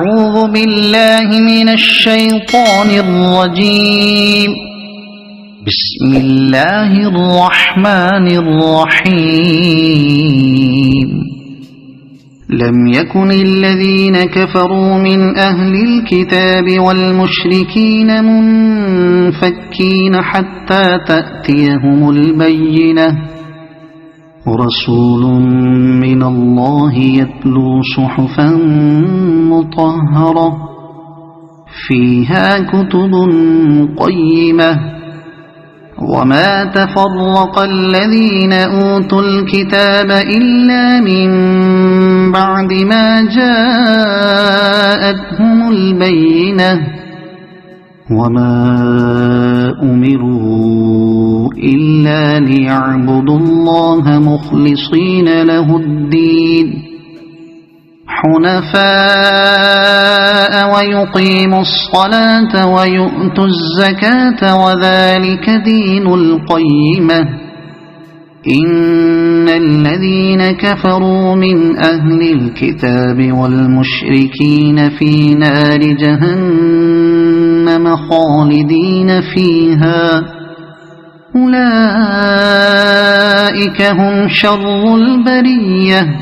أعوذ بالله من الشيطان الرجيم. بسم الله الرحمن الرحيم. لم يكن الذين كفروا من أهل الكتاب والمشركين منفكين حتى تأتيهم البينة، رسول من الله يتلو صحفا مطهرة فيها كتب قيمة. وما تفرق الذين أوتوا الكتاب إلا من بعد ما جاءتهم البينة، وما أمروا إلا ليعبدوا الله مخلصين له الدين حنفاء ويقيموا الصلاة ويؤتوا الزكاة وذلك دين القيمة. إن الذين كفروا من أهل الكتاب والمشركين في نار جهنم خالدين فيها، أولئك هم شر البرية.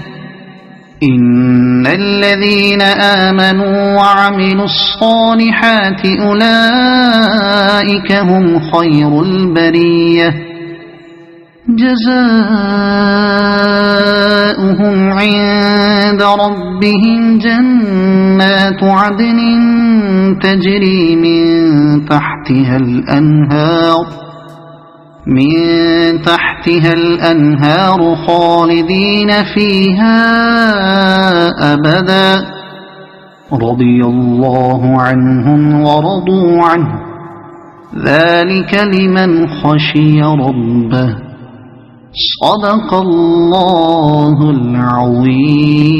إن الذين آمنوا وعملوا الصالحات أولئك هم خير البرية، جزاؤهم عند ربهم جنات عدن تجري من تحتها الأنهار خالدين فيها أبدا، رضي الله عنهم ورضوا عنه، ذلك لمن خشي ربه. صدق الله العظيم.